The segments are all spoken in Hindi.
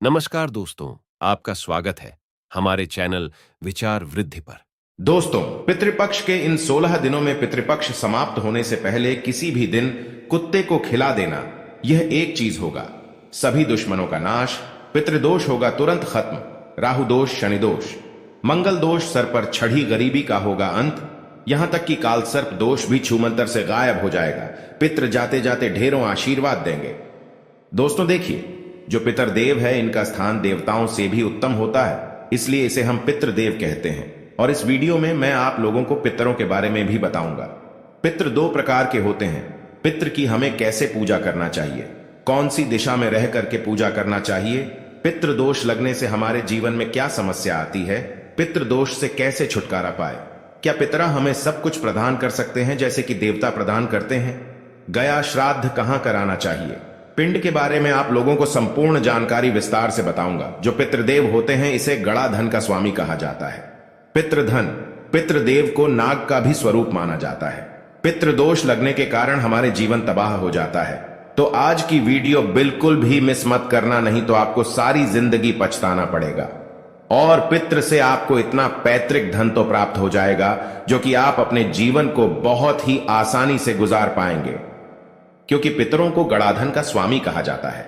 नमस्कार दोस्तों, आपका स्वागत है हमारे चैनल विचार वृद्धि पर। दोस्तों, पितृपक्ष के इन 16 दिनों में पितृपक्ष समाप्त होने से पहले किसी भी दिन कुत्ते को खिला देना, यह एक चीज होगा। सभी दुश्मनों का नाश, पितृदोष होगा तुरंत खत्म, राहु दोष, शनि दोष, मंगल दोष, सर पर छड़ी गरीबी का होगा अंत, यहां तक कि काल सर्प दोष भी छूमंतर से गायब हो जाएगा। पितृ जाते जाते ढेरों आशीर्वाद देंगे। दोस्तों देखिए, जो पितरदेव है इनका स्थान देवताओं से भी उत्तम होता है, इसलिए इसे हम पितृदेव कहते हैं। और इस वीडियो में मैं आप लोगों को पितरों के बारे में भी बताऊंगा। पितृ दो प्रकार के होते हैं। पितृ की हमें कैसे पूजा करना चाहिए, कौन सी दिशा में रह करके पूजा करना चाहिए, पितृ दोष लगने से हमारे जीवन में क्या समस्या आती है, पितृ दोष से कैसे छुटकारा पाए, क्या पितरा हमें सब कुछ प्रदान कर सकते हैं जैसे कि देवता प्रदान करते हैं, गया श्राद्ध कहां कराना चाहिए, पिंड के बारे में आप लोगों को संपूर्ण जानकारी विस्तार से बताऊंगा। जो पितृदेव होते हैं इसे गड़ा धन का स्वामी कहा जाता है। पितृधन, पितृदेव को नाग का भी स्वरूप माना जाता है। पितृदोष लगने के कारण हमारे जीवन तबाह हो जाता है। तो आज की वीडियो बिल्कुल भी मिस मत करना, नहीं तो आपको सारी जिंदगी पछताना पड़ेगा। और पितृ से आपको इतना पैतृक धन तो प्राप्त हो जाएगा जो कि आप अपने जीवन को बहुत ही आसानी से गुजार पाएंगे, क्योंकि पितरों को गड़ाधन का स्वामी कहा जाता है।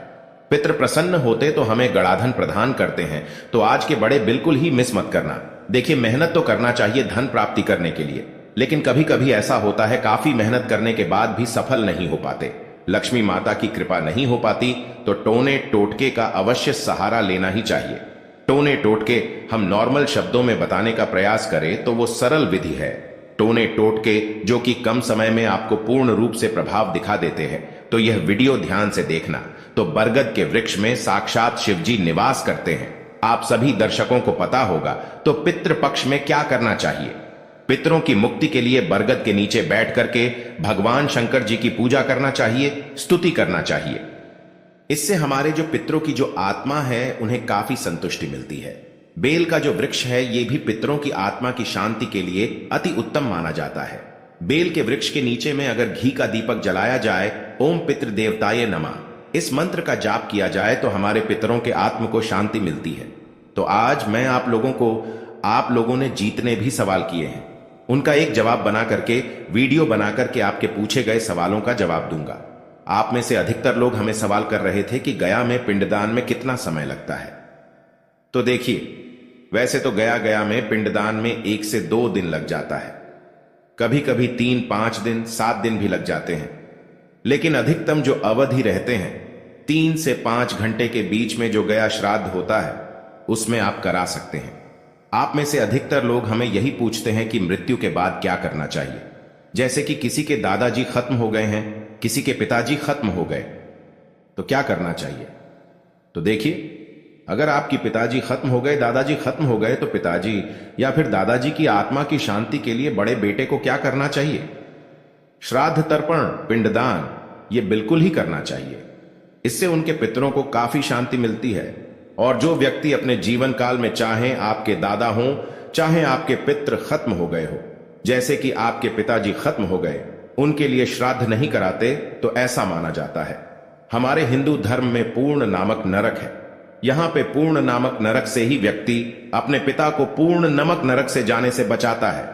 पितृ प्रसन्न होते तो हमें गड़ाधन प्रदान करते हैं। तो आज के बड़े बिल्कुल ही मिस मत करना। देखिए, मेहनत तो करना चाहिए धन प्राप्ति करने के लिए, लेकिन कभी कभी ऐसा होता है काफी मेहनत करने के बाद भी सफल नहीं हो पाते, लक्ष्मी माता की कृपा नहीं हो पाती, तो टोने टोटके का अवश्य सहारा लेना ही चाहिए। टोने टोटके हम नॉर्मल शब्दों में बताने का प्रयास करें तो वो सरल विधि है। टोने टोटके जो कि कम समय में आपको पूर्ण रूप से प्रभाव दिखा देते हैं। तो यह वीडियो ध्यान से देखना। तो बरगद के वृक्ष में साक्षात शिवजी निवास करते हैं, आप सभी दर्शकों को पता होगा। तो पितृ पक्ष में क्या करना चाहिए? पितरों की मुक्ति के लिए बरगद के नीचे बैठ करके भगवान शंकर जी की पूजा करना चाहिए, स्तुति करना चाहिए। इससे हमारे जो पितरों की जो आत्मा है उन्हें काफी संतुष्टि मिलती है। बेल का जो वृक्ष है ये भी पितरों की आत्मा की शांति के लिए अति उत्तम माना जाता है। बेल के वृक्ष के नीचे में अगर घी का दीपक जलाया जाए, ओम पितृ देवताय नमः, इस मंत्र का जाप किया जाए तो हमारे पितरों के आत्म को शांति मिलती है। तो आज मैं आप लोगों ने जीतने भी सवाल किए हैं, उनका एक जवाब बना करके वीडियो बना करके आपके पूछे गए सवालों का जवाब दूंगा। आप में से अधिकतर लोग हमें सवाल कर रहे थे कि गया में पिंडदान में कितना समय लगता है। तो देखिए, वैसे तो गया में पिंडदान में 1 से 2 दिन लग जाता है, कभी कभी 3, 5 दिन, 7 दिन भी लग जाते हैं, लेकिन अधिकतम जो अवधि रहते हैं 3 से 5 घंटे के बीच में जो गया श्राद्ध होता है उसमें आप करा सकते हैं। आप में से अधिकतर लोग हमें यही पूछते हैं कि मृत्यु के बाद क्या करना चाहिए। जैसे कि किसी के दादाजी खत्म हो गए हैं, किसी के पिताजी खत्म हो गए, तो क्या करना चाहिए? तो देखिए, अगर आपकी पिताजी खत्म हो गए, दादाजी खत्म हो गए, तो पिताजी या फिर दादाजी की आत्मा की शांति के लिए बड़े बेटे को क्या करना चाहिए? श्राद्ध तर्पण, पिंडदान, ये बिल्कुल ही करना चाहिए। इससे उनके पितरों को काफी शांति मिलती है। और जो व्यक्ति अपने जीवन काल में चाहे आपके दादा हों, चाहे आपके पितृ खत्म हो गए हो, जैसे कि आपके पिताजी खत्म हो गए, उनके लिए श्राद्ध नहीं कराते, तो ऐसा माना जाता है। हमारे हिंदू धर्म में पूर्ण नामक नरक है। यहां पे पूर्ण नामक नरक से ही व्यक्ति अपने पिता को पूर्ण नमक नरक से जाने से बचाता है।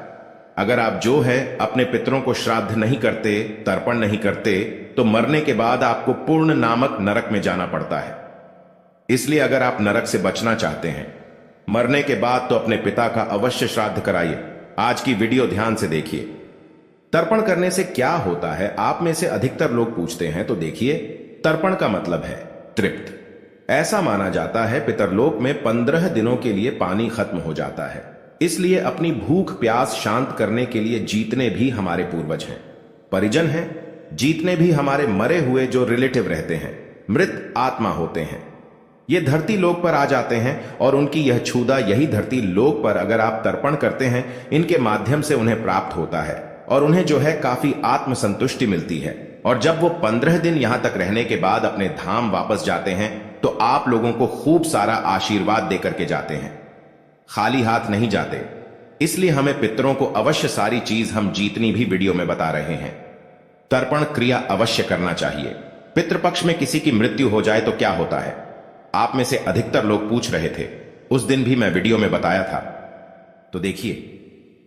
अगर आप जो है अपने पितरों को श्राद्ध नहीं करते, तर्पण नहीं करते, तो मरने के बाद आपको पूर्ण नामक नरक में जाना पड़ता है। इसलिए अगर आप नरक से बचना चाहते हैं मरने के बाद, तो अपने पिता का अवश्य श्राद्ध कराइए। आज की वीडियो ध्यान से देखिए। तर्पण करने से क्या होता है, आप में से अधिकतर लोग पूछते हैं। तो देखिए, तर्पण का मतलब है तृप्त। ऐसा माना जाता है पितरलोक में 15 दिनों के लिए पानी खत्म हो जाता है, इसलिए अपनी भूख प्यास शांत करने के लिए जीतने भी हमारे पूर्वज हैं, परिजन हैं, जीतने भी हमारे मरे हुए जो रिलेटिव रहते हैं, मृत आत्मा होते हैं, ये धरती लोक पर आ जाते हैं। और उनकी यह छूदा यही धरती लोक पर अगर आप तर्पण करते हैं, इनके माध्यम से उन्हें प्राप्त होता है और उन्हें जो है काफी आत्म संतुष्टि मिलती है। और जब वो 15 दिन यहां तक रहने के बाद अपने धाम वापस जाते हैं, तो आप लोगों को खूब सारा आशीर्वाद देकर के जाते हैं, खाली हाथ नहीं जाते। इसलिए हमें पितरों को अवश्य सारी चीज हम जितनी भी वीडियो में बता रहे हैं, तर्पण क्रिया अवश्य करना चाहिए। पितृपक्ष में किसी की मृत्यु हो जाए तो क्या होता है? आप में से अधिकतर लोग पूछ रहे थे, उस दिन भी मैं वीडियो में बताया था। तो देखिए,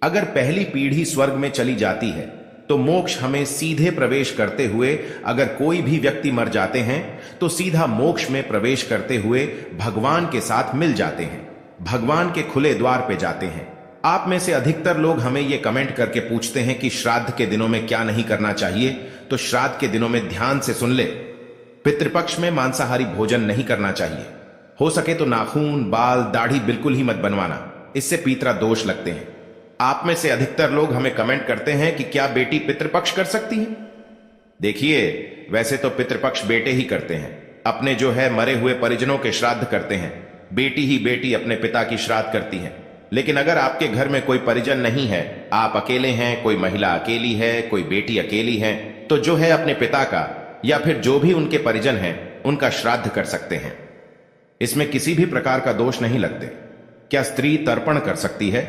अगर पहली पीढ़ी स्वर्ग में चली जाती है तो मोक्ष हमें सीधे प्रवेश करते हुए, अगर कोई भी व्यक्ति मर जाते हैं तो सीधा मोक्ष में प्रवेश करते हुए भगवान के साथ मिल जाते हैं, भगवान के खुले द्वार पे जाते हैं। आप में से अधिकतर लोग हमें यह कमेंट करके पूछते हैं कि श्राद्ध के दिनों में क्या नहीं करना चाहिए। तो श्राद्ध के दिनों में ध्यान से सुन ले, पितृपक्ष में मांसाहारी भोजन नहीं करना चाहिए। हो सके तो नाखून, बाल, दाढ़ी बिल्कुल ही मत बनवाना, इससे पितृ दोष लगते हैं। आप में से अधिकतर लोग हमें कमेंट करते हैं कि क्या बेटी पितृपक्ष कर सकती है। देखिए, वैसे तो पितृपक्ष बेटे ही करते हैं, अपने जो है मरे हुए परिजनों के श्राद्ध करते हैं। बेटी ही बेटी अपने पिता की श्राद्ध करती है। लेकिन अगर आपके घर में कोई परिजन नहीं है, आप अकेले हैं, कोई महिला अकेली है, कोई बेटी अकेली है, तो जो है अपने पिता का या फिर जो भी उनके परिजन हैं उनका श्राद्ध कर सकते हैं। इसमें किसी भी प्रकार का दोष नहीं लगते। क्या स्त्री तर्पण कर सकती है?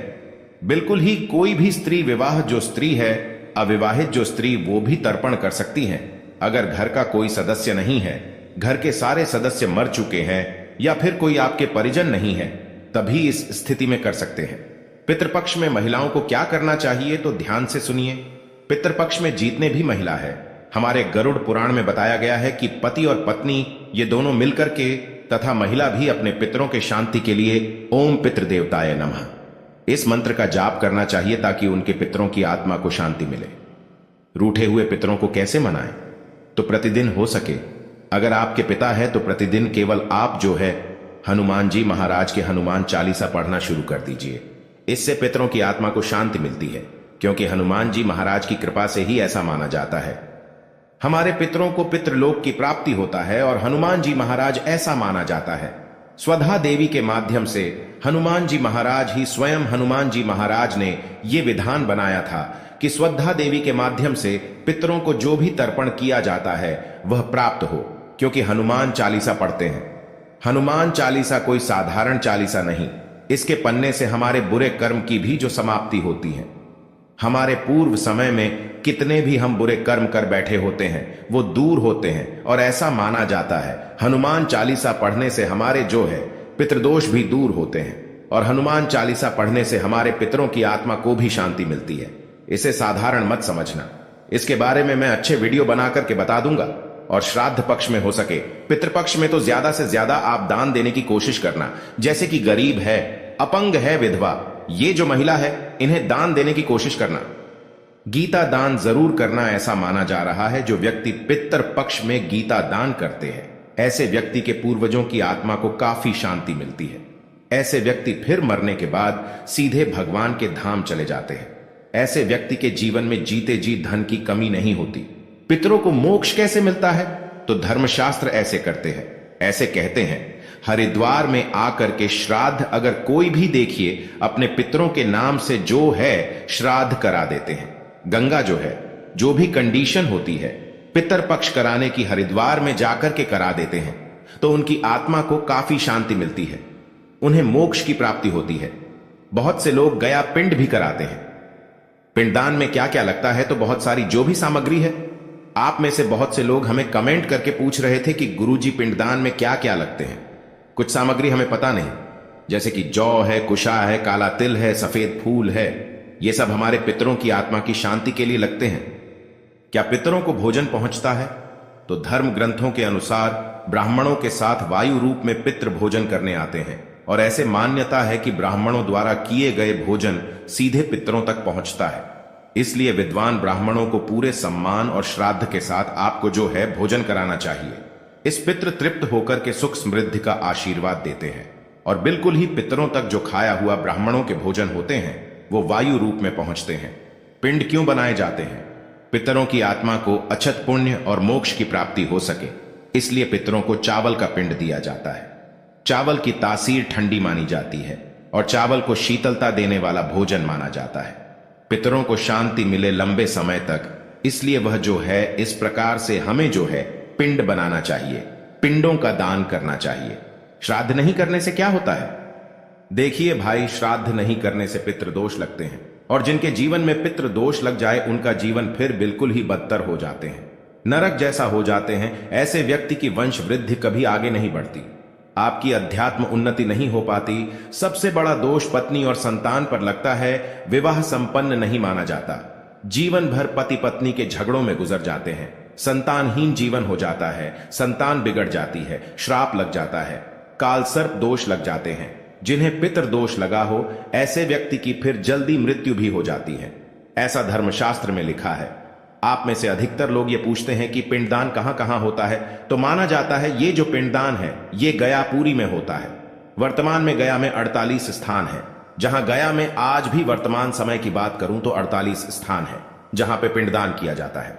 बिल्कुल ही, कोई भी स्त्री, विवाह जो स्त्री है, अविवाहित जो स्त्री, वो भी तर्पण कर सकती हैं। अगर घर का कोई सदस्य नहीं है, घर के सारे सदस्य मर चुके हैं या फिर कोई आपके परिजन नहीं है, तभी इस स्थिति में कर सकते हैं। पितृपक्ष में महिलाओं को क्या करना चाहिए, तो ध्यान से सुनिए। पितृपक्ष में जितने भी महिला है, हमारे गरुड़ पुराण में बताया गया है कि पति और पत्नी ये दोनों मिलकर के तथा महिला भी अपने पितरों के शांति के लिए ओम पितृदेवताय नमः इस मंत्र का जाप करना चाहिए, ताकि उनके पितरों की आत्मा को शांति मिले। रूठे हुए पितरों को कैसे मनाएं? तो प्रतिदिन हो सके, अगर आपके पिता है तो प्रतिदिन केवल आप जो है हनुमान जी महाराज के हनुमान चालीसा पढ़ना शुरू कर दीजिए। इससे पितरों की आत्मा को शांति मिलती है, क्योंकि हनुमान जी महाराज की कृपा से ही ऐसा माना जाता है। हमारे पितरों को पितृलोक की प्राप्ति होता है और हनुमान जी महाराज ऐसा माना जाता है। स्वधा देवी के माध्यम से हनुमान जी महाराज ही स्वयं हनुमान जी महाराज ने यह विधान बनाया था कि स्वधा देवी के माध्यम से पितरों को जो भी तर्पण किया जाता है वह प्राप्त हो, क्योंकि हनुमान चालीसा पढ़ते हैं। हनुमान चालीसा कोई साधारण चालीसा नहीं, इसके पढ़ने से हमारे बुरे कर्म की भी जो समाप्ति होती है। हमारे पूर्व समय में कितने भी हम बुरे कर्म कर बैठे होते हैं वो दूर होते हैं, और ऐसा माना जाता है हनुमान चालीसा पढ़ने से हमारे जो है पितृदोष भी दूर होते हैं, और हनुमान चालीसा पढ़ने से हमारे पितरों की आत्मा को भी शांति मिलती है। इसे साधारण मत समझना, इसके बारे में मैं अच्छे वीडियो बना करके बता दूंगा। और श्राद्ध पक्ष में हो सके, पितृपक्ष में तो ज्यादा से ज्यादा आप दान देने की कोशिश करना। जैसे कि गरीब है, अपंग है, विधवा, ये जो महिला है, इन्हें दान देने की कोशिश करना। गीता दान जरूर करना ऐसा माना जा रहा है। जो व्यक्ति पितृ पक्ष में गीता दान करते हैं, ऐसे व्यक्ति के पूर्वजों की आत्मा को काफी शांति मिलती है। ऐसे व्यक्ति फिर मरने के बाद सीधे भगवान के धाम चले जाते हैं। ऐसे व्यक्ति के जीवन में जीते जी धन की कमी नहीं होती। पितरों को मोक्ष कैसे मिलता है? तो धर्मशास्त्र ऐसे करते हैं, ऐसे कहते हैं, हरिद्वार में आकर के श्राद्ध अगर कोई भी देखिए अपने पितरों के नाम से जो है श्राद्ध करा देते हैं। गंगा जो है, जो भी कंडीशन होती है पितर पक्ष कराने की, हरिद्वार में जाकर के करा देते हैं, तो उनकी आत्मा को काफी शांति मिलती है, उन्हें मोक्ष की प्राप्ति होती है। बहुत से लोग गया पिंड भी कराते हैं। पिंडदान में क्या क्या लगता है? तो बहुत सारी जो भी सामग्री है। आप में से बहुत से लोग हमें कमेंट करके पूछ रहे थे कि गुरुजी पिंडदान में क्या क्या लगते हैं। कुछ सामग्री हमें पता नहीं, जैसे कि जौ है, कुशा है, काला तिल है, सफेद फूल है, ये सब हमारे पितरों की आत्मा की शांति के लिए लगते हैं। क्या पितरों को भोजन पहुंचता है? तो धर्म ग्रंथों के अनुसार ब्राह्मणों के साथ वायु रूप में पितृ भोजन करने आते हैं, और ऐसे मान्यता है कि ब्राह्मणों द्वारा किए गए भोजन सीधे पितरों तक पहुंचता है। इसलिए विद्वान ब्राह्मणों को पूरे सम्मान और श्राद्ध के साथ आपको जो है भोजन कराना चाहिए। इस पितृ तृप्त होकर के सुख समृद्धि का आशीर्वाद देते हैं, और बिल्कुल ही पितरों तक जो खाया हुआ ब्राह्मणों के भोजन होते हैं वो वायु रूप में पहुंचते हैं। पिंड क्यों बनाए जाते हैं? पितरों की आत्मा को अक्षत पुण्य और मोक्ष की प्राप्ति हो सके, इसलिए पितरों को चावल का पिंड दिया जाता है। चावल की तासीर ठंडी मानी जाती है, और चावल को शीतलता देने वाला भोजन माना जाता है। पितरों को शांति मिले लंबे समय तक, इसलिए वह जो है इस प्रकार से हमें जो है पिंड बनाना चाहिए, पिंडों का दान करना चाहिए। श्राद्ध नहीं करने से क्या होता है? देखिए भाई, श्राद्ध नहीं करने से पितृदोष लगते हैं, और जिनके जीवन में पितृदोष लग जाए उनका जीवन फिर बिल्कुल ही बदतर हो जाते हैं, नरक जैसा हो जाते हैं। ऐसे व्यक्ति की वंश वृद्धि कभी आगे नहीं बढ़ती। आपकी अध्यात्म उन्नति नहीं हो पाती। सबसे बड़ा दोष पत्नी और संतान पर लगता है, विवाह संपन्न नहीं माना जाता। जीवन भर पति पत्नी के झगड़ों में गुजर जाते हैं, संतानहीन जीवन हो जाता है, संतान बिगड़ जाती है, श्राप लग जाता है, काल सर्प दोष लग जाते हैं। जिन्हें पितृ दोष लगा हो, ऐसे व्यक्ति की फिर जल्दी मृत्यु भी हो जाती है। ऐसा धर्मशास्त्र में लिखा है। आप में से अधिकतर लोग ये पूछते हैं कि पिंडदान कहां कहां होता है, तो माना जाता है ये जो पिंडदान है ये गयापुरी में होता है। वर्तमान में गया में 48 स्थान है, जहां गया में आज भी वर्तमान समय की बात करूं तो 48 स्थान है जहां पे पिंडदान किया जाता है।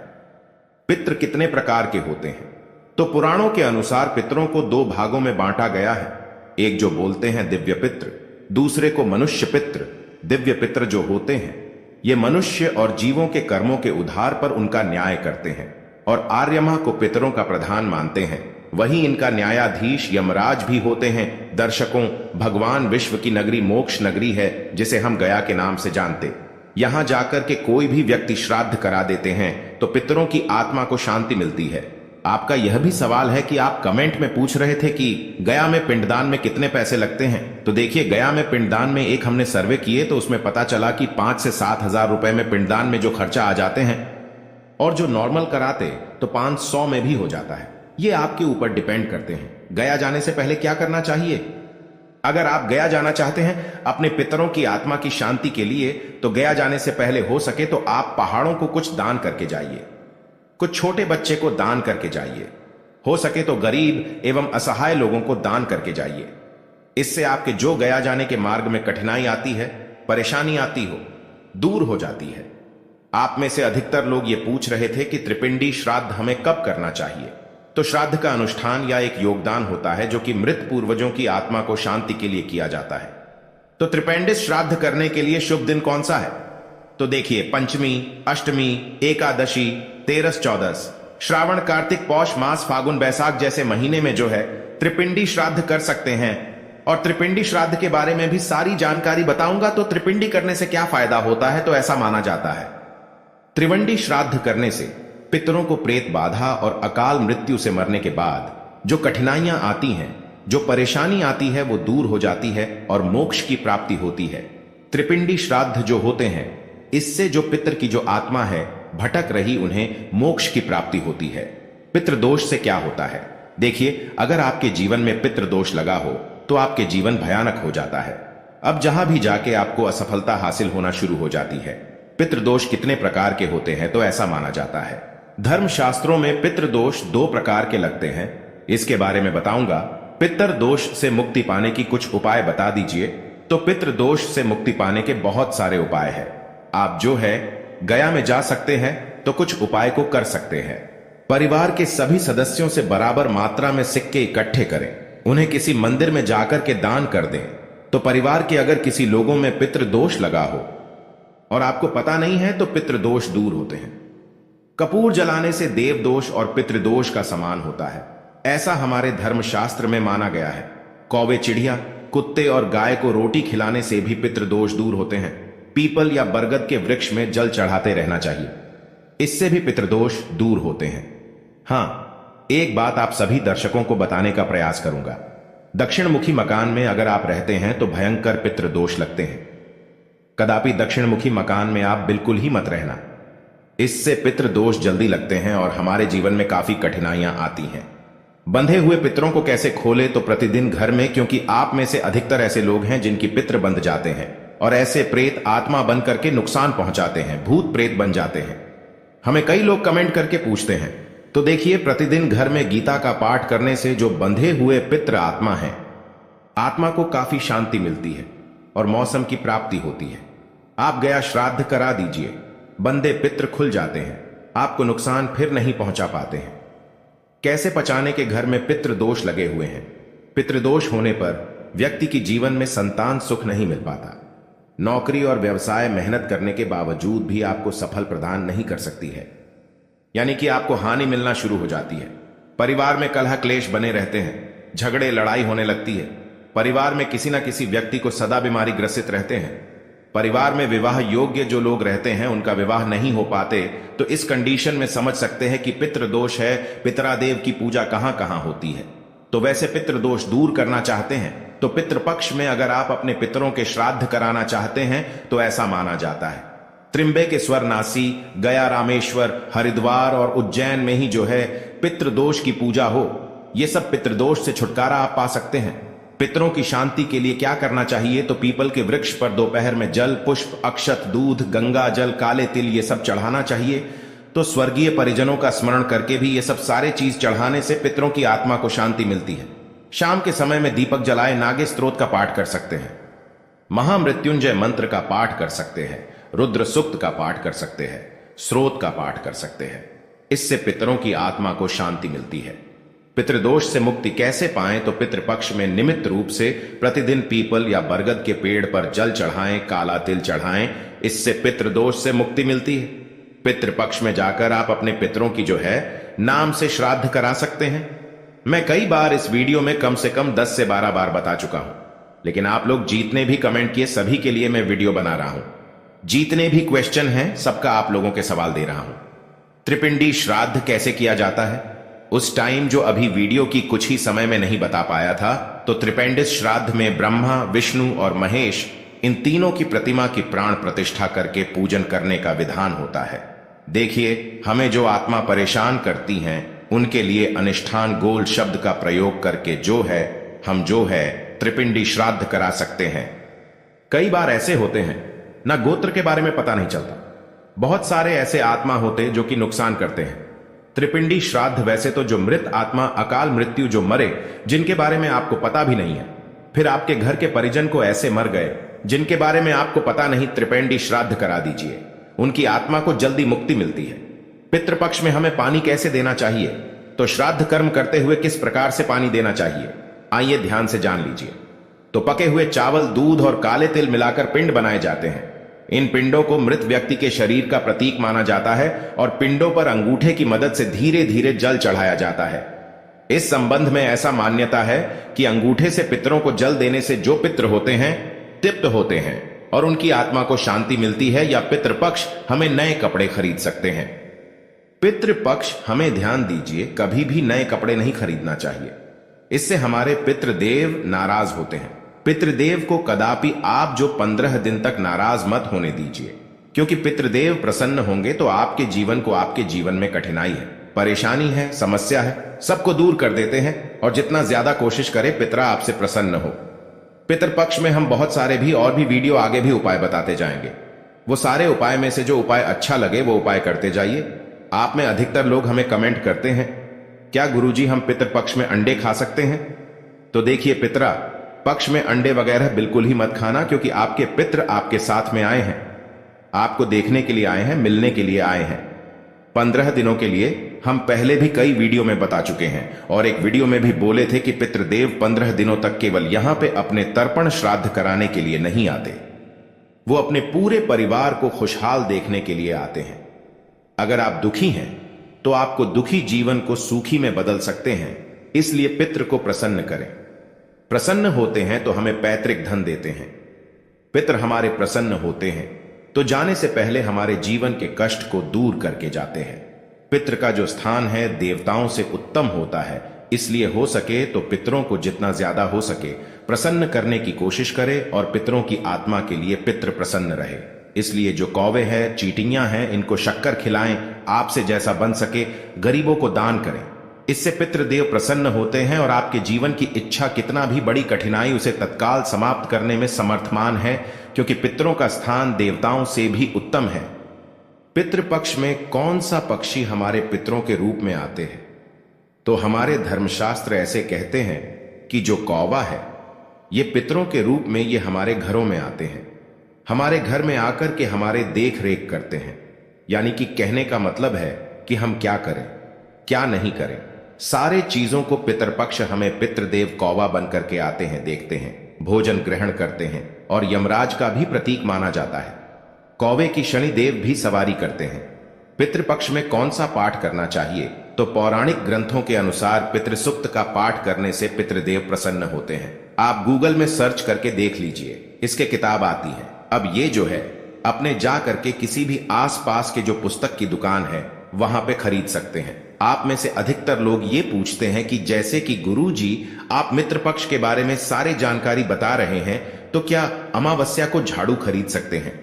पितृ कितने प्रकार के होते हैं? तो पुराणों के अनुसार पितरों को 2 भागों में बांटा गया है। एक जो बोलते हैं दिव्य पितृ, दूसरे को मनुष्य पितृ। दिव्य पितृ जो होते हैं ये मनुष्य और जीवों के कर्मों के उधार पर उनका न्याय करते हैं और आर्यमा को पितरों का प्रधान मानते हैं। वही इनका न्यायाधीश यमराज भी होते हैं। दर्शकों, भगवान विश्व की नगरी मोक्ष नगरी है, जिसे हम गया के नाम से जानते। यहां जाकर के कोई भी व्यक्ति श्राद्ध करा देते हैं तो पितरों की आत्मा को शांति मिलती है। आपका यह भी सवाल है कि आप कमेंट में पूछ रहे थे कि गया में पिंडदान में कितने पैसे लगते हैं। तो देखिए, गया में पिंडदान में एक हमने सर्वे किए तो उसमें पता चला कि 5 से 7 हजार रुपए में पिंडदान में जो खर्चा आ जाते हैं, और जो नॉर्मल कराते तो 500 में भी हो जाता है। ये आपके ऊपर डिपेंड करते हैं। गया जाने से पहले क्या करना चाहिए? अगर आप गया जाना चाहते हैं अपने पितरों की आत्मा की शांति के लिए, तो गया जाने से पहले हो सके तो आप पहाड़ों को कुछ दान करके जाइए। कुछ छोटे बच्चे को दान करके जाइए। हो सके तो गरीब एवं असहाय लोगों को दान करके जाइए। इससे आपके जो गया जाने के मार्ग में कठिनाई आती है, परेशानी आती हो, दूर हो जाती है। आप में से अधिकतर लोग ये पूछ रहे थे कि त्रिपिंडी श्राद्ध हमें कब करना चाहिए। तो श्राद्ध का अनुष्ठान या एक योगदान होता है जो कि मृत पूर्वजों की आत्मा को शांति के लिए किया जाता है। तो त्रिपिंडी श्राद्ध करने के लिए शुभ दिन कौन सा है? तो देखिए, पंचमी, अष्टमी, एकादशी, 13, 14, श्रावण, कार्तिक, पौष मास, फागुन, बैसाख जैसे महीने में जो है त्रिपिंडी श्राद्ध कर सकते हैं। और त्रिपिंडी श्राद्ध के बारे में भी सारी जानकारी बताऊंगा। तो त्रिपिंडी करने से क्या फायदा होता है, तो ऐसा माना जाता है त्रिवंडी श्राद्ध करने से पितरों को प्रेत बाधा और अकाल मृत्यु से मरने के बाद जो कठिनाइयां आती हैं, जो परेशानी आती है, वो दूर हो जाती है और मोक्ष की प्राप्ति होती है। त्रिपिंडी श्राद्ध जो होते हैं, इससे जो पितर की जो आत्मा है भटक रही, उन्हें मोक्ष की प्राप्ति होती है। पितृदोष से क्या होता है? देखिए, अगर आपके जीवन में पितृदोष लगा हो तो आपके जीवन भयानक हो जाता है। अब जहां भी जाके आपको असफलता हासिल होना शुरू हो जाती है। पितृदोष कितने प्रकार के होते हैं? तो ऐसा माना जाता है, धर्मशास्त्रों में पितृदोष 2 प्रकार के लगते हैं। इसके बारे में बताऊंगा। पितृदोष से मुक्ति पाने की कुछ उपाय बता दीजिए। तो पितृदोष से मुक्ति पाने के बहुत सारे उपाय हैं। आप जो है गया में जा सकते हैं तो कुछ उपाय को कर सकते हैं। परिवार के सभी सदस्यों से बराबर मात्रा में सिक्के इकट्ठे करें, उन्हें किसी मंदिर में जाकर के दान कर दें। तो परिवार के अगर किसी लोगों में पितृदोष लगा हो और आपको पता नहीं है तो पितृदोष दूर होते हैं। कपूर जलाने से देवदोष और पितृदोष का समान होता है, ऐसा हमारे धर्मशास्त्र में माना गया है। कौवे, चिड़िया, कुत्ते और गाय को रोटी खिलाने से भी पितृदोष दूर होते हैं। पीपल या बरगद के वृक्ष में जल चढ़ाते रहना चाहिए, इससे भी पितृदोष दूर होते हैं। हां, एक बात आप सभी दर्शकों को बताने का प्रयास करूंगा। दक्षिण मुखी मकान में अगर आप रहते हैं तो भयंकर पितृदोष लगते हैं। कदापि दक्षिण मुखी मकान में आप बिल्कुल ही मत रहना, इससे पितृदोष जल्दी लगते हैं और हमारे जीवन में काफी कठिनाइयां आती हैं। बंधे हुए पितरों को कैसे खोले? तो प्रतिदिन घर में, क्योंकि आप में से अधिकतर ऐसे लोग हैं जिनकी पितृ बंध जाते हैं और ऐसे प्रेत आत्मा बन करके नुकसान पहुंचाते हैं, भूत प्रेत बन जाते हैं। हमें कई लोग कमेंट करके पूछते हैं। तो देखिए, प्रतिदिन घर में गीता का पाठ करने से जो बंधे हुए पितृ आत्मा है, आत्मा को काफी शांति मिलती है और मौसम की प्राप्ति होती है। आप गया श्राद्ध करा दीजिए, बंधे पितृ खुल जाते हैं, आपको नुकसान फिर नहीं पहुंचा पाते हैं। कैसे पचाने के घर में पितृदोष लगे हुए हैं? पितृदोष होने पर व्यक्ति की जीवन में संतान सुख नहीं मिल पाता। नौकरी और व्यवसाय मेहनत करने के बावजूद भी आपको सफल प्रदान नहीं कर सकती है, यानी कि आपको हानि मिलना शुरू हो जाती है। परिवार में कलह क्लेश बने रहते हैं, झगड़े लड़ाई होने लगती है। परिवार में किसी न किसी व्यक्ति को सदा बीमारी ग्रसित रहते हैं। परिवार में विवाह योग्य जो लोग रहते हैं उनका विवाह नहीं हो पाते। तो इस कंडीशन में समझ सकते हैं कि पितृदोष है। पितरादेव की पूजा कहां कहां होती है। तो वैसे पितृदोष दूर करना चाहते हैं तो पितृपक्ष में अगर आप अपने पितरों के श्राद्ध कराना चाहते हैं तो ऐसा माना जाता है। त्रिंबकेश्वर, नासी, गया, रामेश्वर, हरिद्वार और उज्जैन में ही जो है पितृदोष की पूजा हो, ये सब पितृदोष से छुटकारा आप पा सकते हैं। पितरों की शांति के लिए क्या करना चाहिए, तो पीपल के वृक्ष पर दोपहर में जल, पुष्प, अक्षत, दूध, गंगा जल, काले तिल ये सब चढ़ाना चाहिए। तो स्वर्गीय परिजनों का स्मरण करके भी ये सब सारे चीज चढ़ाने से पितरों की आत्मा को शांति मिलती है। शाम के समय में दीपक जलाए नागे स्तोत्र का पाठ कर सकते हैं, महामृत्युंजय मंत्र का पाठ कर सकते हैं, रुद्र सूक्त का पाठ कर सकते हैं, स्रोत का पाठ कर सकते हैं। इससे पितरों की आत्मा को शांति मिलती है। पितृदोष से मुक्ति कैसे पाएं, तो पितृपक्ष में निमित्त रूप से प्रतिदिन पीपल या बरगद के पेड़ पर जल चढ़ाएं, काला तिल चढ़ाएं, इससे पितृदोष से मुक्ति मिलती है। पितृपक्ष में जाकर आप अपने पितरों की जो है नाम से श्राद्ध करा सकते हैं। मैं कई बार इस वीडियो में कम से कम 10 से 12 बार बता चुका हूं, लेकिन आप लोग जितने भी कमेंट किए सभी के लिए मैं वीडियो बना रहा हूं। जितने भी क्वेश्चन हैं सबका आप लोगों के सवाल दे रहा हूं। त्रिपिंडी श्राद्ध कैसे किया जाता है, उस टाइम जो अभी वीडियो की कुछ ही समय में नहीं बता पाया था, तो त्रिपेंडिस श्राद्ध में ब्रह्मा, विष्णु और महेश इन तीनों की प्रतिमा की प्राण प्रतिष्ठा करके पूजन करने का विधान होता है। देखिए, हमें जो आत्मा परेशान करती हैं उनके लिए अनिष्ठान गोल शब्द का प्रयोग करके हम जो है त्रिपिंडी श्राद्ध करा सकते हैं। कई बार ऐसे होते हैं ना गोत्र के बारे में पता नहीं चलता, बहुत सारे ऐसे आत्मा होते जो कि नुकसान करते हैं। त्रिपिंडी श्राद्ध वैसे तो जो मृत आत्मा अकाल मृत्यु जो मरे, जिनके बारे में आपको पता भी नहीं है, फिर आपके घर के परिजन को ऐसे मर गए जिनके बारे में आपको पता नहीं, त्रिपिंडी श्राद्ध करा दीजिए, उनकी आत्मा को जल्दी मुक्ति मिलती है। पितृपक्ष में हमें पानी कैसे देना चाहिए, तो श्राद्ध कर्म करते हुए किस प्रकार से पानी देना चाहिए, आइए ध्यान से जान लीजिए। तो पके हुए चावल, दूध और काले तिल मिलाकर पिंड बनाए जाते हैं। इन पिंडों को मृत व्यक्ति के शरीर का प्रतीक माना जाता है और पिंडों पर अंगूठे की मदद से धीरे धीरे जल चढ़ाया जाता है। इस संबंध में ऐसा मान्यता है कि अंगूठे से पितरों को जल देने से जो पितर होते हैं तृप्त होते हैं और उनकी आत्मा को शांति मिलती है। या पितृपक्ष हमें नए कपड़े खरीद सकते हैं। पितृपक्ष हमें ध्यान दीजिए, कभी भी नए कपड़े नहीं खरीदना चाहिए, इससे हमारे पितृदेव नाराज होते हैं। पितृदेव को कदापि आप जो 15 दिन तक नाराज मत होने दीजिए, क्योंकि पितृदेव प्रसन्न होंगे तो आपके जीवन में कठिनाई है, परेशानी है, समस्या है, सबको दूर कर देते हैं और जितना ज्यादा कोशिश करे पितरा आपसे प्रसन्न हो। पितृपक्ष में हम बहुत सारे भी और भी वीडियो आगे भी उपाय बताते जाएंगे। वो सारे उपाय में से जो उपाय अच्छा लगे वो उपाय करते जाइए। आप में अधिकतर लोग हमें कमेंट करते हैं, क्या गुरुजी हम पितृपक्ष में अंडे खा सकते हैं? तो देखिए, पितरा पक्ष में अंडे वगैरह बिल्कुल ही मत खाना, क्योंकि आपके पितृ आपके साथ में आए हैं, आपको देखने के लिए आए हैं, मिलने के लिए आए हैं। 15 दिनों के लिए हम पहले भी कई वीडियो में बता चुके हैं और एक वीडियो में भी बोले थे कि पितृदेव 15 दिनों तक केवल यहां पे अपने तर्पण श्राद्ध कराने के लिए नहीं आते, वो अपने पूरे परिवार को खुशहाल देखने के लिए आते हैं। अगर आप दुखी हैं तो आपको दुखी जीवन को सुखी में बदल सकते हैं, इसलिए पितृ को प्रसन्न करें। प्रसन्न होते हैं तो हमें पैतृक धन देते हैं। पितृ हमारे प्रसन्न होते हैं तो जाने से पहले हमारे जीवन के कष्ट को दूर करके जाते हैं। पितृ का जो स्थान है देवताओं से उत्तम होता है, इसलिए हो सके तो पितरों को जितना ज्यादा हो सके प्रसन्न करने की कोशिश करें और पितरों की आत्मा के लिए पितृ प्रसन्न रहे। इसलिए जो कौवे हैं, चींटियां हैं, इनको शक्कर खिलाएं, आपसे जैसा बन सके गरीबों को दान करें। इससे पितृदेव प्रसन्न होते हैं और आपके जीवन की इच्छा कितना भी बड़ी कठिनाई उसे तत्काल समाप्त करने में समर्थमान है, क्योंकि पितरों का स्थान देवताओं से भी उत्तम है। पितृपक्ष में कौन सा पक्षी हमारे पितरों के रूप में आते हैं? तो हमारे धर्मशास्त्र ऐसे कहते हैं कि जो कौवा है ये पितरों के रूप में ये हमारे घरों में आते हैं, हमारे घर में आकर के हमारे देख रेख करते हैं। यानी कि कहने का मतलब है कि हम क्या करें क्या नहीं करें, सारे चीजों को पितरपक्ष हमें पितृदेव कौवा बनकर के आते हैं, देखते हैं, भोजन ग्रहण करते हैं और यमराज का भी प्रतीक माना जाता है। कौवे की शनिदेव भी सवारी करते हैं। पितृपक्ष में कौन सा पाठ करना चाहिए? तो पौराणिक ग्रंथों के अनुसार पितृसुक्त का पाठ करने से पितृदेव प्रसन्न होते हैं। आप गूगल में सर्च करके देख लीजिए, इसके किताब आती है। अब ये जो है अपने जा करके किसी भी आसपास के जो पुस्तक की दुकान है वहां पे खरीद सकते हैं। आप में से अधिकतर लोग ये पूछते हैं कि जैसे कि गुरुजी आप मित्र पक्ष के बारे में सारी जानकारी बता रहे हैं, तो क्या अमावस्या को झाड़ू खरीद सकते हैं?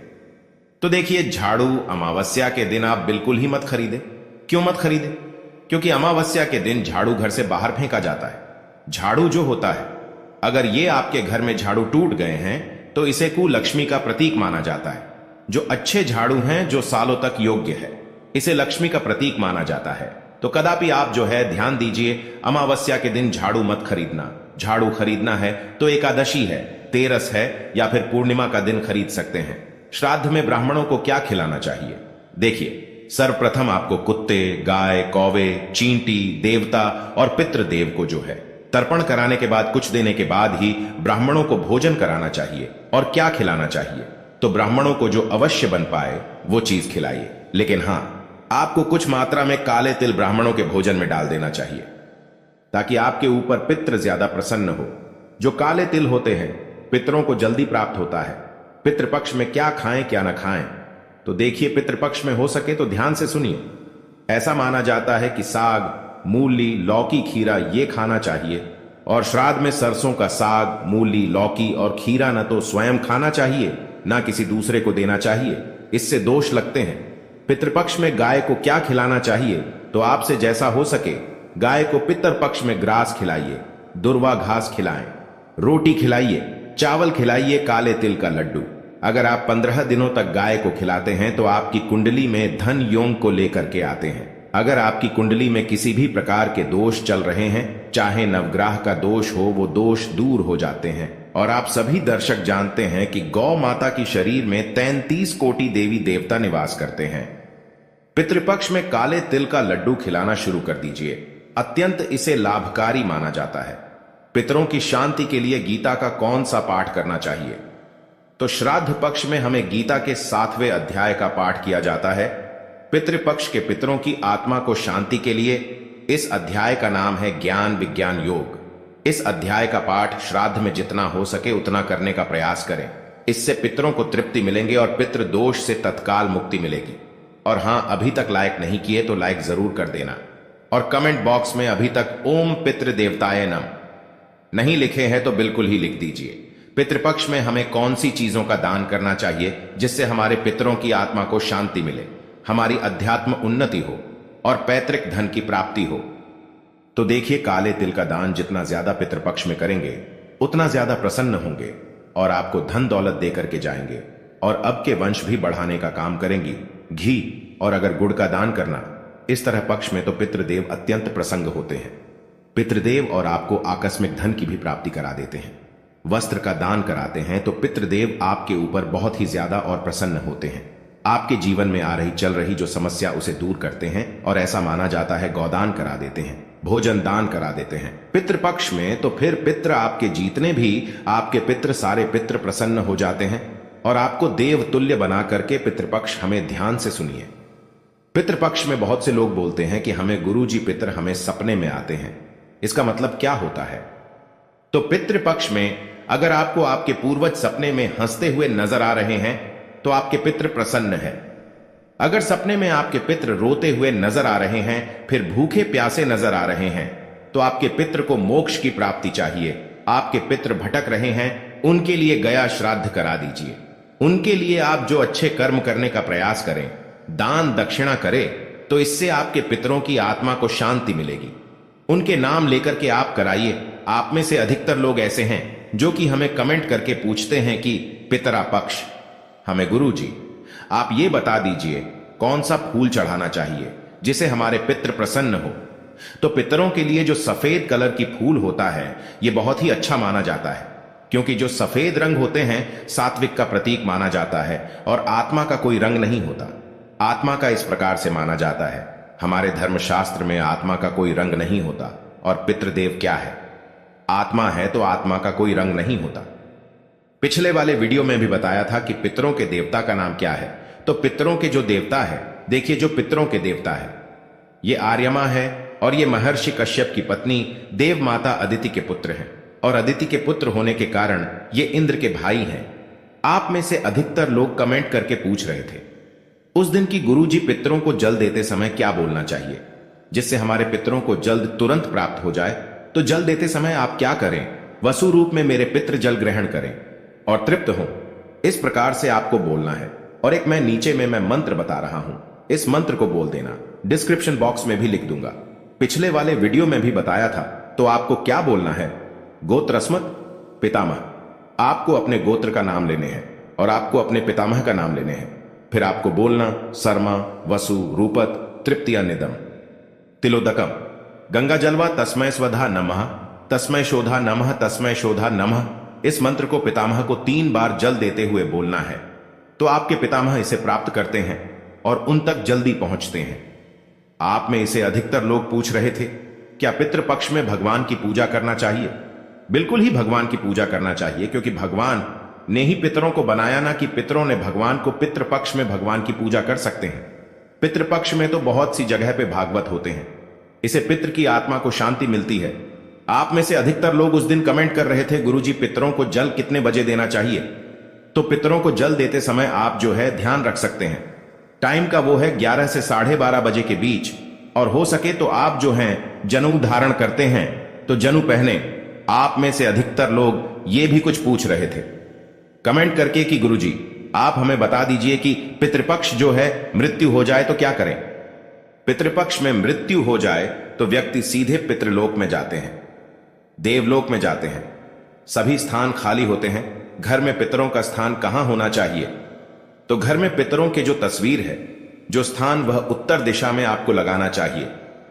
तो देखिए, झाड़ू अमावस्या के दिन आप बिल्कुल ही मत खरीदें। क्यों मत खरीदें? क्योंकि अमावस्या के दिन झाड़ू घर से बाहर फेंका जाता है। झाड़ू जो होता है, अगर ये आपके घर में झाड़ू टूट गए हैं तो इसे कुलक्ष्मी का प्रतीक माना जाता है। जो अच्छे झाड़ू हैं, जो सालों तक योग्य है, इसे लक्ष्मी का प्रतीक माना जाता है। तो कदापि आप जो है ध्यान दीजिए, अमावस्या के दिन झाड़ू मत खरीदना। झाड़ू खरीदना है तो एकादशी है, तेरस है या फिर पूर्णिमा का दिन खरीद सकते हैं। श्राद्ध में ब्राह्मणों को क्या खिलाना चाहिए? देखिए, सर्वप्रथम आपको कुत्ते, गाय, कौवे, चींटी, देवता और पितृदेव को जो है तर्पण कराने के बाद कुछ देने के बाद ही ब्राह्मणों को भोजन कराना चाहिए। और क्या खिलाना चाहिए? तो ब्राह्मणों को जो अवश्य बन पाए वो चीज खिलाइए। लेकिन हां, आपको कुछ मात्रा में काले तिल ब्राह्मणों के भोजन में डाल देना चाहिए, ताकि आपके ऊपर पितृ ज्यादा प्रसन्न हो। जो काले तिल होते हैं, पितरों को जल्दी प्राप्त होता है। पितृपक्ष में क्या खाएं क्या ना खाएं, तो देखिए, पितृपक्ष में हो सके तो ध्यान से सुनिए। ऐसा माना जाता है कि साग, मूली, लौकी, खीरा ये खाना चाहिए। और श्राद्ध में सरसों का साग, मूली, लौकी और खीरा न तो स्वयं खाना चाहिए, ना किसी दूसरे को देना चाहिए। इससे दोष लगते हैं। पितृपक्ष में गाय को क्या खिलाना चाहिए? तो आपसे जैसा हो सके गाय को पितृपक्ष में ग्रास खिलाइए, दुर्वा घास खिलाएं, रोटी खिलाइए, चावल खिलाइए, काले तिल का लड्डू। अगर आप 15 दिनों तक गाय को खिलाते हैं तो आपकी कुंडली में धन योग को लेकर के आते हैं। अगर आपकी कुंडली में किसी भी प्रकार के दोष चल रहे हैं, चाहे नवग्रह का दोष हो, वो दोष दूर हो जाते हैं। और आप सभी दर्शक जानते हैं कि गौ माता की शरीर में 33 कोटि देवी देवता निवास करते हैं। पितृपक्ष में काले तिल का लड्डू खिलाना शुरू कर दीजिए। अत्यंत इसे लाभकारी माना जाता है। पितरों की शांति के लिए गीता का कौन सा पाठ करना चाहिए? तो श्राद्ध पक्ष में हमें गीता के 7वें अध्याय का पाठ किया जाता है। पितृपक्ष के पितरों की आत्मा को शांति के लिए इस अध्याय का नाम है ज्ञान विज्ञान योग। इस अध्याय का पाठ श्राद्ध में जितना हो सके उतना करने का प्रयास करें। इससे पितरों को तृप्ति मिलेंगे और पितृ दोष से तत्काल मुक्ति मिलेगी। और हां, अभी तक लाइक नहीं किए तो लाइक जरूर कर देना। और कमेंट बॉक्स में अभी तक ओम पितृ देवताय नमः नहीं लिखे हैं तो बिल्कुल ही लिख दीजिए। पितृपक्ष में हमें कौन सी चीजों का दान करना चाहिए जिससे हमारे पितरों की आत्मा को शांति मिले, हमारी अध्यात्म उन्नति हो और पैतृक धन की प्राप्ति हो? तो देखिए, काले तिल का दान जितना ज्यादा पितृपक्ष में करेंगे उतना ज्यादा प्रसन्न होंगे और आपको धन दौलत देकर के जाएंगे और अब के वंश भी बढ़ाने का काम करेंगी। घी और अगर गुड़ का दान करना इस तरह पक्ष में तो पितृदेव अत्यंत प्रसन्न होते हैं। पितृदेव और आपको आकस्मिक धन की भी प्राप्ति करा देते हैं। वस्त्र का दान कराते हैं तो पितृदेव आपके ऊपर बहुत ही ज्यादा और प्रसन्न होते हैं। आपके जीवन में आ रही चल रही जो समस्या उसे दूर करते हैं और ऐसा माना जाता है गौदान करा देते हैं, भोजन दान करा देते हैं पितृपक्ष में। तो फिर पितृ आपके जीतने भी आपके पितृ सारे पितृ प्रसन्न हो जाते हैं और आपको देव तुल्य बना करके पितृपक्ष हमें ध्यान से सुनिए। पितृपक्ष में बहुत से लोग बोलते हैं कि हमें गुरुजी पितृ हमें सपने में आते हैं। इसका मतलब क्या होता है? तो पितृपक्ष में अगर आपको आपके पूर्वज सपने में हंसते हुए नजर आ रहे हैं तो आपके पितृ प्रसन्न है। अगर सपने में आपके पितृ रोते हुए नजर आ रहे हैं, फिर भूखे प्यासे नजर आ रहे हैं, तो आपके पितृ को मोक्ष की प्राप्ति चाहिए। आपके पितृ भटक रहे हैं, उनके लिए गया श्राद्ध करा दीजिए। उनके लिए आप जो अच्छे कर्म करने का प्रयास करें, दान दक्षिणा करें, तो इससे आपके पितरों की आत्मा को शांति मिलेगी। उनके नाम लेकर के आप कराइए। आप में से अधिकतर लोग ऐसे हैं जो कि हमें कमेंट करके पूछते हैं कि पितरा पक्ष हमें गुरुजी आप ये बता दीजिए कौन सा फूल चढ़ाना चाहिए जिसे हमारे पितृ प्रसन्न हो। तो पितरों के लिए जो सफेद कलर की फूल होता है ये बहुत ही अच्छा माना जाता है, क्योंकि जो सफेद रंग होते हैं सात्विक का प्रतीक माना जाता है और आत्मा का कोई रंग नहीं होता। आत्मा का इस प्रकार से माना जाता है, हमारे धर्मशास्त्र में आत्मा का कोई रंग नहीं होता। और पितृदेव क्या है? आत्मा है तो आत्मा का कोई रंग नहीं होता। पिछले वाले वीडियो में भी बताया था कि पितरों के देवता का नाम क्या है। तो पितरों के जो देवता है, देखिए जो पितरों के देवता है ये आर्यमा है और ये महर्षि कश्यप की पत्नी देव माता अदिति के पुत्र हैं। और अदिति के पुत्र होने के कारण ये इंद्र के भाई हैं। आप में से अधिकतर लोग कमेंट करके पूछ रहे थे उस दिन की गुरुजी पितरों को जल देते समय क्या बोलना चाहिए। जिससे हमारे पितरों को जल्द तुरंत प्राप्त हो जाए, तो जल देते समय आप क्या करें? वसु रूप में मेरे पितृ जल ग्रहण करें और तृप्त हों। इस प्रकार से आपको बोलना है। और एक मैं नीचे में मैं मंत्र बता रहा हूं, इस मंत्र को बोल देना। डिस्क्रिप्शन बॉक्स में भी लिख दूंगा। पिछले वाले वीडियो में भी बताया था। तो आपको क्या बोलना है? गोत्रस्मत पितामह। आपको अपने गोत्र का नाम लेने हैं और आपको अपने पितामह का नाम लेने हैं। फिर आपको बोलना शर्मा, वसु, रूपत, तृप्तिया निदम, तिलोदकम, गंगा जलवा तस्मय स्वधा नमः, तस्मय शोधा नमः, तस्मय शोधा नमः। इस मंत्र को पितामह को 3 बार जल देते हुए बोलना है। तो आपके पितामह इसे प्राप्त करते हैं और उन तक जल्दी पहुंचते हैं। आप में इसे अधिकतर लोग पूछ रहे थे, क्या पितृपक्ष में भगवान की पूजा करना चाहिए? बिल्कुल ही भगवान की पूजा करना चाहिए, क्योंकि भगवान ने ही पितरों को बनाया, ना कि पितरों ने भगवान को। पितृपक्ष में भगवान की पूजा कर सकते हैं। पितृपक्ष में तो बहुत सी जगह पे भागवत होते हैं। इसे पितृ की आत्मा को शांति मिलती है। आप में से अधिकतर लोग उस दिन कमेंट कर रहे थे, गुरुजी पितरों को जल कितने बजे देना चाहिए? तो पितरों को जल देते समय आप जो है ध्यान रख सकते हैं। टाइम का वो है 11 से 12:30 बजे के बीच। और हो सके तो आप जो हैं जनेऊ धारण करते हैं तो जनेऊ पहने। आप में से अधिकतर लोग ये भी कुछ पूछ रहे थे कमेंट करके कि गुरुजी आप हमें बता दीजिए कि पितृपक्ष जो है मृत्यु हो जाए तो क्या करें? पितृपक्ष में मृत्यु हो जाए तो व्यक्ति सीधे पितृलोक में जाते हैं, देवलोक में जाते हैं। सभी स्थान खाली होते हैं। घर में पितरों का स्थान कहां होना चाहिए? तो घर में पितरों के जो तस्वीर है, जो स्थान, वह उत्तर दिशा में आपको लगाना चाहिए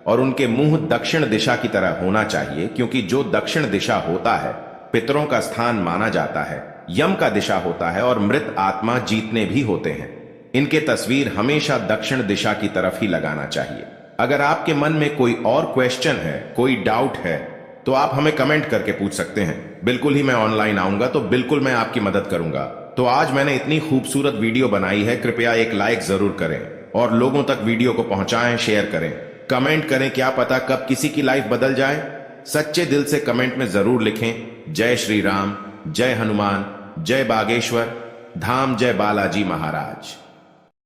और उनके मुंह दक्षिण दिशा की तरह होना चाहिए, क्योंकि जो दक्षिण दिशा होता है पितरों का स्थान माना जाता है, यम का दिशा होता है और मृत आत्मा जीतने भी होते हैं। इनके तस्वीर हमेशा दक्षिण दिशा की तरफ ही लगाना चाहिए। अगर आपके मन में कोई और क्वेश्चन है, कोई डाउट है, तो आप हमें कमेंट करके पूछ सकते हैं। बिल्कुल ही मैं ऑनलाइन आऊंगा तो बिल्कुल मैं आपकी मदद करूंगा। तो आज मैंने इतनी खूबसूरत वीडियो बनाई है, कृपया एक लाइक जरूर करें और लोगों तक वीडियो को पहुंचाएं, शेयर करें, कमेंट करें। क्या पता कब किसी की लाइफ बदल जाए। सच्चे दिल से कमेंट में जरूर लिखें, जय श्री राम, जय हनुमान, जय बागेश्वर धाम, जय बालाजी महाराज।